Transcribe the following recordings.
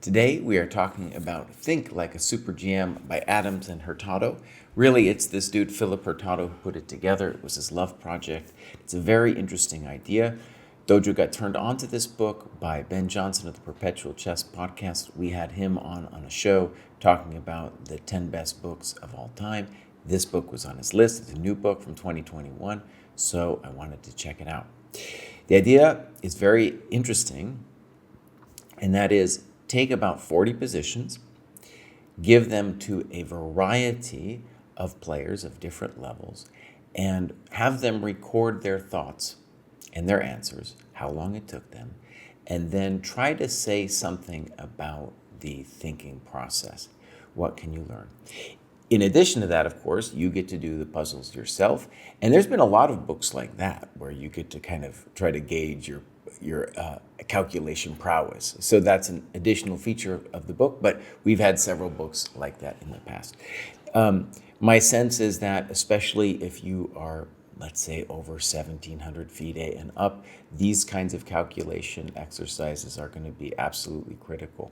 Today we are talking about Think Like a Super GM by Adams and Hurtado. Really, it's this dude, Philip Hurtado, who put it together. It was his love project. It's a very interesting idea. Dojo got turned on to this book by Ben Johnson of the Perpetual Chess Podcast. We had him on a show talking about the 10 best books of all time. This book was on his list. It's a new book from 2021, so I wanted to check it out. The idea is very interesting, and that is take about 40 positions, give them to a variety of players of different levels, and have them record their thoughts and their answers, how long it took them, and then try to say something about the thinking process. What can you learn? In addition to that, of course, you get to do the puzzles yourself. And there's been a lot of books like that where you get to kind of try to gauge your calculation prowess. So that's an additional feature of the book, but we've had several books like that in the past. My sense is that especially if you are, let's say, over 1,700 feet and up, these kinds of calculation exercises are going to be absolutely critical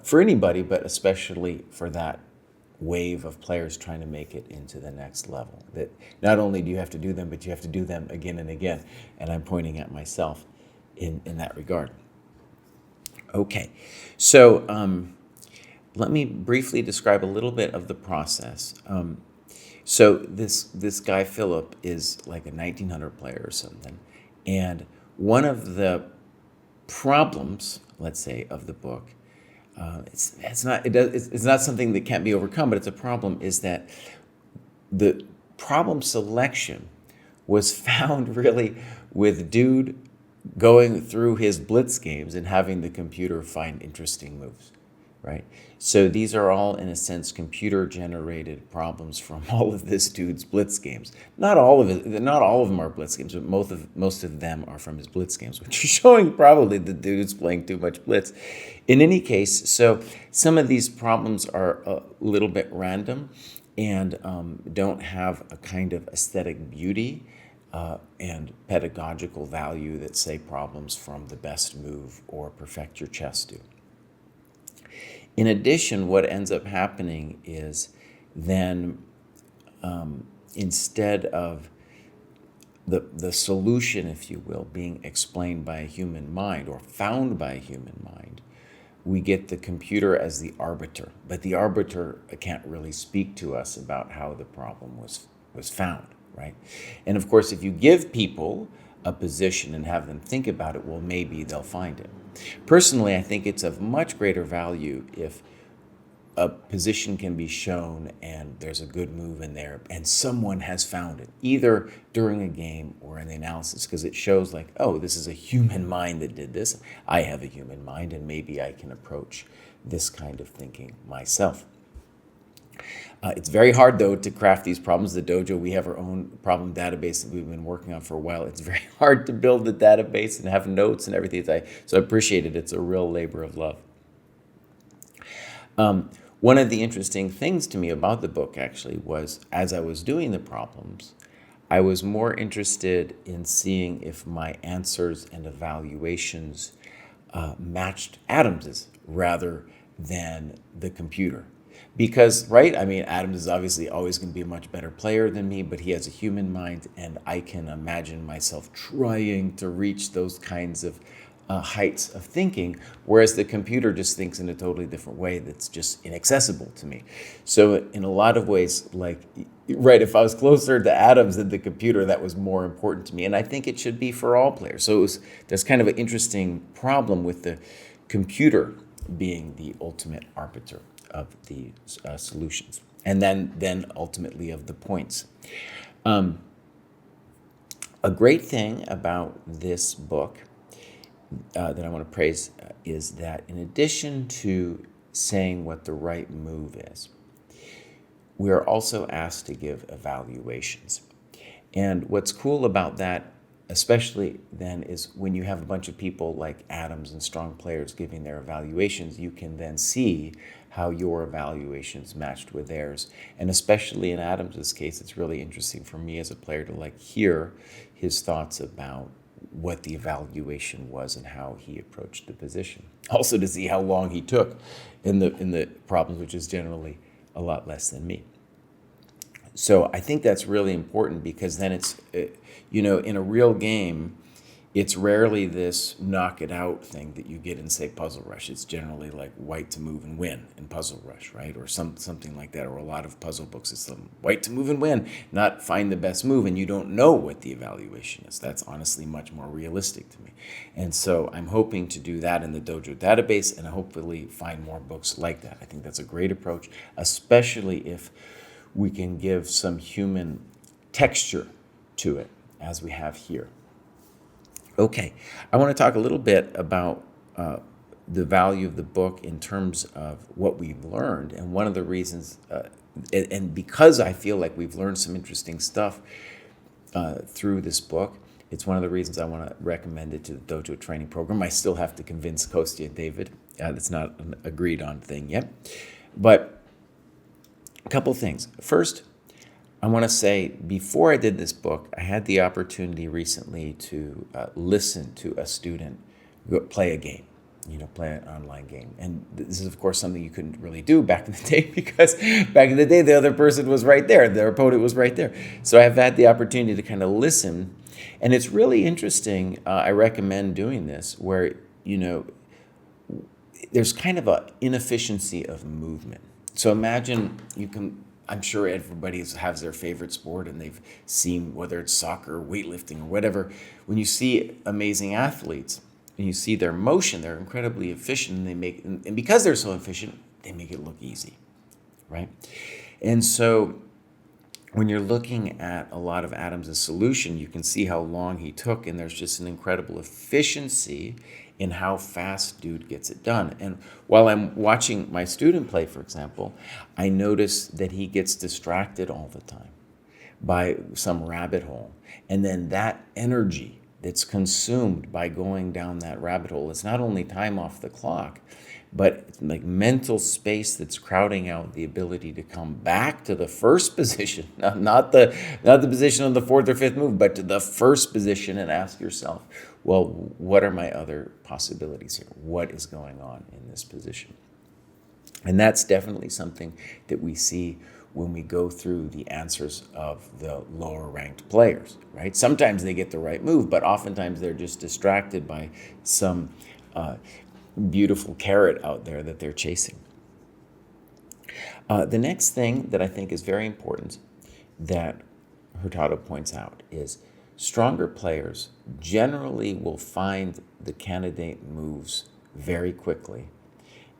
for anybody, but especially for that wave of players trying to make it into the next level. That not only do you have to do them, but you have to do them again and again. And I'm pointing at myself in that regard. Okay, so let me briefly describe a little bit of the process. So this guy, Philip, is like a 1900 player or something. And one of the problems, let's say, of the book, it's not something that can't be overcome, but it's a problem, is that the problem selection was found really with dude going through his blitz games and having the computer find interesting moves, right? So these are all, in a sense, computer-generated problems from all of this dude's blitz games. Not all of them are blitz games, but most of them are from his blitz games, which is showing probably the dude's playing too much blitz. In any case, so some of these problems are a little bit random and don't have a kind of aesthetic beauty and pedagogical value that, say, problems from The Best Move or Perfect Your Chess do. In addition, what ends up happening is then instead of the solution, if you will, being explained by a human mind or found by a human mind, we get the computer as the arbiter. But the arbiter can't really speak to us about how the problem was found, right? And of course, if you give people a position and have them think about it, well, maybe they'll find it. Personally, I think it's of much greater value if a position can be shown and there's a good move in there and someone has found it, either during a game or in the analysis, because it shows like, oh, this is a human mind that did this. I have a human mind and maybe I can approach this kind of thinking myself. It's very hard, though, to craft these problems. The Dojo, we have our own problem database that we've been working on for a while. It's very hard to build the database and have notes and everything. So I appreciate it. It's a real labor of love. One of the interesting things to me about the book, actually, was as I was doing the problems, I was more interested in seeing if my answers and evaluations matched Adams's rather than the computer. Because, right, I mean, Adams is obviously always going to be a much better player than me, but he has a human mind, and I can imagine myself trying to reach those kinds of heights of thinking, whereas the computer just thinks in a totally different way that's just inaccessible to me. So in a lot of ways, like, right, if I was closer to Adams than the computer, that was more important to me, and I think it should be for all players. So there's kind of an interesting problem with the computer being the ultimate arbiter of the solutions, and then ultimately of the points. A great thing about this book that I want to praise is that in addition to saying what the right move is, we are also asked to give evaluations. And what's cool about that, especially then, is when you have a bunch of people like Adams and strong players giving their evaluations, you can then see how your evaluations matched with theirs. And especially in Adams's case, it's really interesting for me as a player to like hear his thoughts about what the evaluation was and how he approached the position. Also to see how long he took in the problems, which is generally a lot less than me. So I think that's really important, because then it's, in a real game, it's rarely this knock it out thing that you get in, say, Puzzle Rush. It's generally like white to move and win in Puzzle Rush, right? Or something like that. Or a lot of puzzle books, it's white to move and win, not find the best move, and you don't know what the evaluation is. That's honestly much more realistic to me. And so I'm hoping to do that in the Dojo database, and hopefully find more books like that. I think that's a great approach, especially if we can give some human texture to it, as we have here. Okay, I want to talk a little bit about the value of the book in terms of what we've learned. And one of the reasons, and because I feel like we've learned some interesting stuff through this book, it's one of the reasons I want to recommend it to the Dojo training program. I still have to convince Kostya and David. It's not an agreed on thing yet. But a couple things. First, I want to say, before I did this book, I had the opportunity recently to listen to a student play a game, play an online game. And this is, of course, something you couldn't really do back in the day, because back in the day, the other person was right there. Their opponent was right there. So I've had the opportunity to kind of listen. And it's really interesting. I recommend doing this, where, there's kind of an inefficiency of movement. So imagine I'm sure everybody has their favorite sport, and they've seen, whether it's soccer, weightlifting, or whatever. When you see amazing athletes and you see their motion, they're incredibly efficient, and because they're so efficient, they make it look easy, right? And so when you're looking at a lot of Adams' solution, you can see how long he took, and there's just an incredible efficiency in how fast dude gets it done. And while I'm watching my student play, for example, I notice that he gets distracted all the time by some rabbit hole. And then that energy that's consumed by going down that rabbit hole, it's not only time off the clock, but like mental space that's crowding out the ability to come back to the first position, not the position on the fourth or fifth move, but to the first position, and ask yourself, well, what are my other possibilities here? What is going on in this position? And that's definitely something that we see when we go through the answers of the lower ranked players, right? Sometimes they get the right move, but oftentimes they're just distracted by some beautiful carrot out there that they're chasing. The next thing that I think is very important that Hurtado points out is stronger players generally will find the candidate moves very quickly,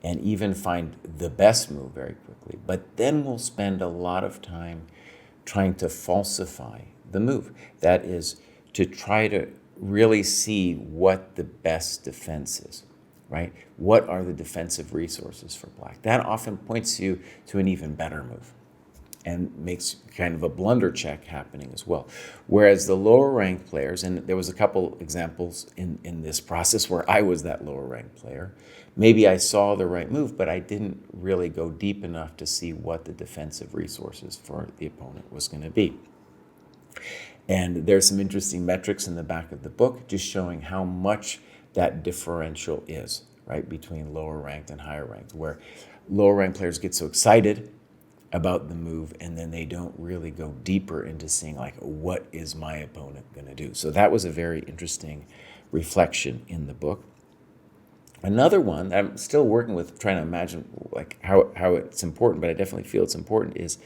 and even find the best move very quickly, but then we'll spend a lot of time trying to falsify the move. That is, to try to really see what the best defense is, right? What are the defensive resources for black? That often points you to an even better move and makes kind of a blunder check happening as well. Whereas the lower ranked players, and there was a couple examples in this process where I was that lower ranked player, maybe I saw the right move, but I didn't really go deep enough to see what the defensive resources for the opponent was going to be. And there's some interesting metrics in the back of the book just showing how much that differential is, right, between lower ranked and higher ranked, where lower ranked players get so excited about the move, and then they don't really go deeper into seeing, like, what is my opponent going to do? So that was a very interesting reflection in the book. Another one that I'm still working with, trying to imagine like how it's important, but I definitely feel it's important, is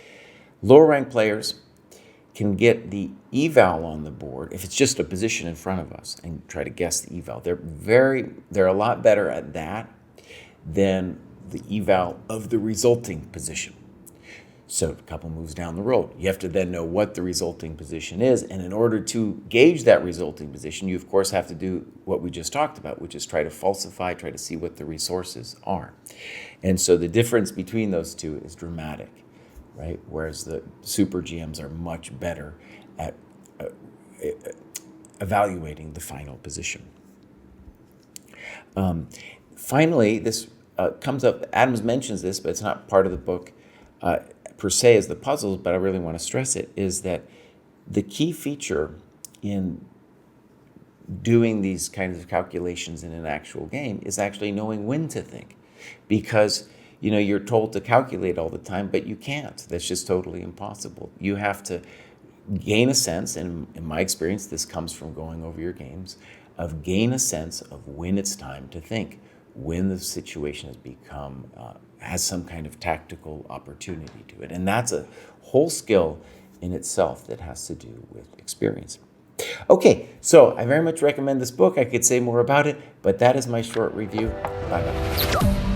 lower ranked players can get the eval on the board if it's just a position in front of us and try to guess the eval. They're a lot better at that than the eval of the resulting position. So a couple moves down the road, you have to then know what the resulting position is. And in order to gauge that resulting position, you, of course, have to do what we just talked about, which is try to falsify, try to see what the resources are. And so the difference between those two is dramatic, right? Whereas the super GMs are much better at evaluating the final position. Finally, this comes up, Adams mentions this, but it's not part of the book per se as the puzzles, but I really want to stress it, is that the key feature in doing these kinds of calculations in an actual game is actually knowing when to think. Because, you're told to calculate all the time, but you can't. That's just totally impossible. You have to gain a sense, and in my experience, this comes from going over your games, gain a sense of when it's time to think, when the situation has some kind of tactical opportunity to it. And that's a whole skill in itself that has to do with experience. Okay, so I very much recommend this book. I could say more about it, but that is my short review. Bye-bye.